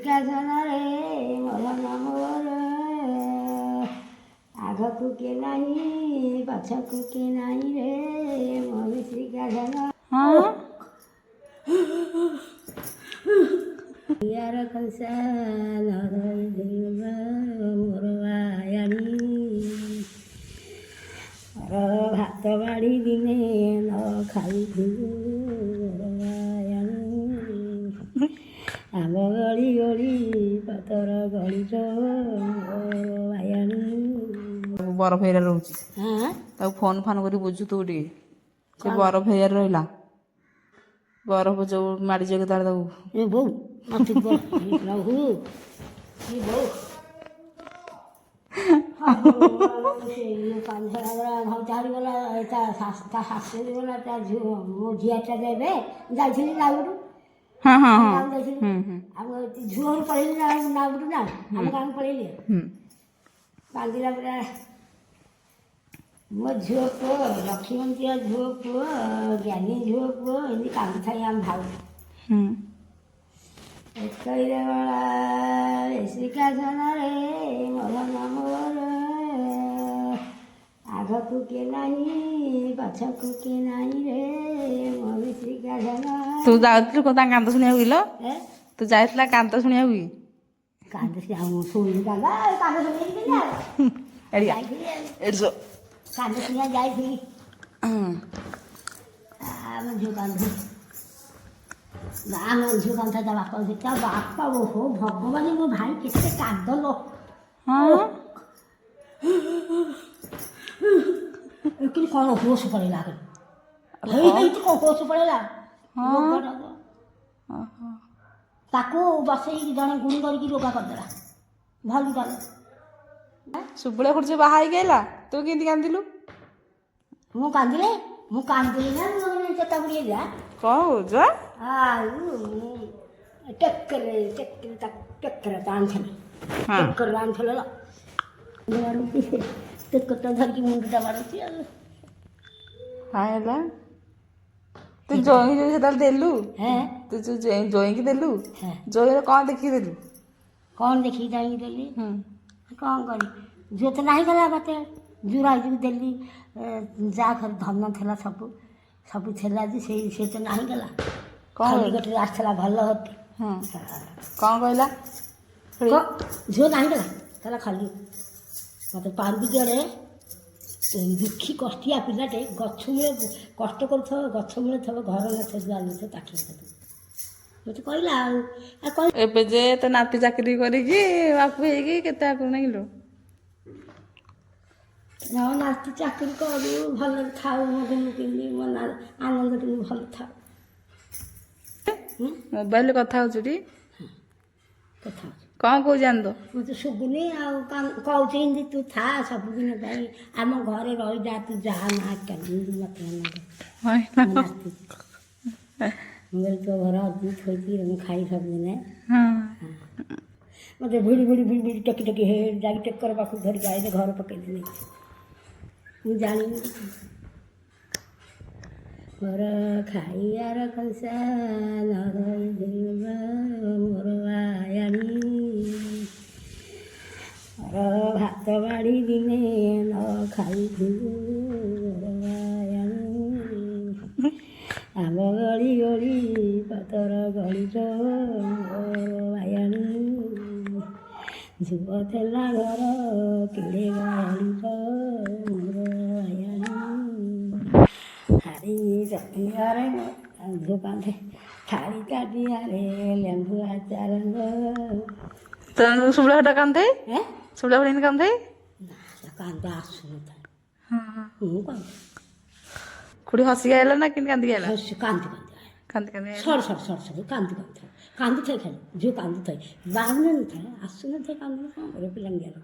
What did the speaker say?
ଶ୍ରୀକାସନରେ ମଦନ ମୋର ଆଗକୁ କିଏ ନାହିଁ ପଛକୁ କିଏ ନାହିଁ ରେ ମୋର ଶ୍ରୀକାସନ ୟାର କଂସା ଲଗାଇ ଦେବ ମୋର ଆୟାଣୀ ମୋର ଭାତ ବାଢ଼ି ଦିନେ ନ ଖାଇଥିବୁ ମୋର ଆୟାଣୀ ଆମ ଗଳି ଗଳି ପତର ଗଳିଚ ଆୟାଣୀ। ବରଫ ଏରିଆ ରହୁଛି ତାକୁ ଫୋନ୍ ଫାନ୍ କରି ବୁଝୁ ତୁ ଟିକେ ସେ ବରଫ ଏରିଆରେ ରହିଲା ବରଫ ଯୋଉ ମାଡ଼ି ଯାଏ କେତେବେଳେ ତାକୁ ଏ ବୋଉ ମତେ ପ୍ରଭୁ ଏ ବୋଉ ଛାଡ଼ିଗଲା ତା ଶାଶୁ ଗଲା ତା ଝିଅ ମୋ ଝିଅଟା ଦେବେ ଯାଇଥିଲି ନାଉରୁ ହଁ ହଁ ହଁ ଗାଁକୁ ଯାଇଥିଲି ଆମ ଝିଅରୁ ପଳେଇଲି ନାଉରୁ ନା ଆମ ଗାଁକୁ ପଳେଇଲି କାନ୍ଦିଲା ପୁରା ମୋ ଝିଅ ପୁଅ ଲକ୍ଷ୍ମୀବନ୍ତିଆ ଝିଅ ପୁଅ ଜ୍ଞାନୀ ଝିଅ ପୁଅ ଏମିତି କାନ୍ଦୁଥାଏ ଆମ ଭାଉ କହିଲେ ଗଲା ଶ୍ରୀକାସନରେ ମଦନ ମୋର ଆଗକୁ କିଏ ନାହିଁ ପଛକୁ କିଏ ନାହିଁ ରେ ମୋର ଶ୍ରୀକାସନ। ତୁ ଯାଉଥିଲୁ ତାଙ୍କ କାନ୍ଦ ଶୁଣିବାକୁ କିଲୋ ତୁ ଯାଇଥିଲା କାନ୍ଦ ଶୁଣିବାକୁ କି କାନ୍ଦ ଶୁଣିଲି କାନ୍ଦ ଶୁଣିକି ଯାଇଥିଲି କାନ୍ଦ ଶୁଣିବା ଯାଇଥିଲି ଆମ ଝିଅ କାନ୍ଦ ଆମ ଝିଅ କାନ୍ଦ ତା ବାପା ତା ବାପା ଓହୋ ଭଗବାନ ମୋ ଭାଇ କେତେ କାନ୍ଦ ଲୋ କିନ୍ତୁ କ'ଣ ହୋସ ପଳେଇଲା ହେଇଛି କ'ଣ ହୋସ ପଳେଇଲା ତାକୁ ବସେଇକି ଜଣେ ଗୁଣି କରିକି ରୋଗା କରିଦେଲା ଭଲ ଗଲା ସୁବୁଳିଆ ଖୁଡିଛି ବାହା ହେଇକି ଆଇଲା ତୁ କେମିତି କାନ୍ଦିଲୁ ମୁଁ କାନ୍ଦିଲି ନା ଚେତା ବୁଡ଼ିଏ ଯା କ'ଣ କହୁଛୁ ଟେକରେ ଆଣିଥିଲେ ଟେକରଟା ଧରିକି ମୁଣ୍ଡଟା ବାଡ଼ୁଛି ଆଉ ହେଲା ତୁ ଜଇଁ ଯୋଉ ସେତେବେଳେ ଦେଲୁ ତୁ ଯୋଉ ଜଇଁକି ଦେଲୁ ଜଇଁରେ କ'ଣ ଦେଖିକି ଦେଲୁ କ'ଣ ଦେଖିକି ଯାଇକି ଦେଲି କ'ଣ କଲି ଝିଅ ତ ନାହିଁ ଗଲା ମୋତେ ଜୁରାଇକି ଦେଲି ଯାହା ଘରେ ଧନ ଥିଲା ସବୁ ଥିଲା ଯେ ସେ ତ ନାହିଁ ଗଲା ଖାଲି ଗୋଟେ ଆସିଥିଲା ଭଲ ଘରଟି କ'ଣ କହିଲା ଝିଅ ନାହିଁ ଗଲା ତାହେଲେ ଖାଲି ମୋତେ ପାରୁକି ଆଡ଼େ ଦୁଃଖୀ କଷ୍ଟିଆ ପିଲାଟେ ଗଛ ମୂଳେ କଷ୍ଟ କରୁଥିବ ଗଛ ମୂଳେ ଥିବ ଘର ନଥିବ ଦୁଆର ନଥିବ ତାକି ମୋତେ କହିଲା ଆଉ ଏବେ ଯେ ତ ନାତି ଚାକିରି କରିକି ବାପୁ ହେଇକି କେତେ ଆଗରୁ ନାଗିଲୁ ନା ନାତି ଚାକିରି କରୁ ଭଲରେ ଥାଉ ମୋ କେମିତି ମୋ ଆନନ୍ଦ ଟିକେ ଭଲ ଥାଉ ମୋବାଇଲରେ କଥା ହଉଛୁ ଟି କଥା କ'ଣ କହୁଛି ଆନନ୍ଦ ମୋତେ ଶୁଭୁନି ଆଉ କହୁଛି ଏମିତି ତୁ ଥା ସବୁଦିନ ପାଇଁ ଆମ ଘରେ ରହିଯା ତୁ ଯାହା ନା କାଲି ମୋତେ ନାତି ମୁଁ ତୋ ଘର ଥୋଇକି ମୁଁ ଖାଇ ସବୁଦିନ ମୋତେ ଭିଡ଼ି ଟକି ଟକି ହେ ଯାଇକି ଟେକର ପାଖକୁ ଧରିକି ଆଇଲେ ଘର ପକେଇଦେଲି ମୁଁ ଜାଣିନି ମୋର ଖାଇବାର କଂସା ଲଗାଇ ଦେବ ମୋର ଆୟାଣୀ ମୋର ଭାତ ବାଢ଼ି ଦିନେ ନ ଖାଇଥିବୁ ମୋର ଆୟାଣୀ ଆମ ଗଳି ଗଳି ପତର ଗଳିଚ ମୋର ଆୟାଣୀ ଝୁଅ ଥିଲା ଘର କିଡ଼େ ଗାଳିଚ ମୋର ଆୟାଣୀ ହାଡ଼ି ଚଟିଆରେ ଝିଅ କାନ୍ଧେ ଥାଳି କାଟିଆରେ ଲେମ୍ବୁ ଆଚାର ସୁବୁଳିଆ ଘରଟା କାନ୍ଧେ ସୁବୁଳିଆ ଘର କାନ୍ଧେ କାନ୍ଦ ଆସୁନଥାଏ ମୁଁ କାନ୍ଦ ଖୁଡ଼ି ହସିକି ଆଇଲା ନା କେମିତି କାନ୍ଦିକି ଆଇଲା କାନ୍ଦି ସରି କାନ୍ଦୁଥାଏ ଖାଲି ଝିଅ କାନ୍ଦୁଥାଏ ବାହାରୁ ନଥାଏ ଆସୁନଥାଏ କାନ୍ଦିଲେ କ'ଣ କରିବ ପିଲାଙ୍କ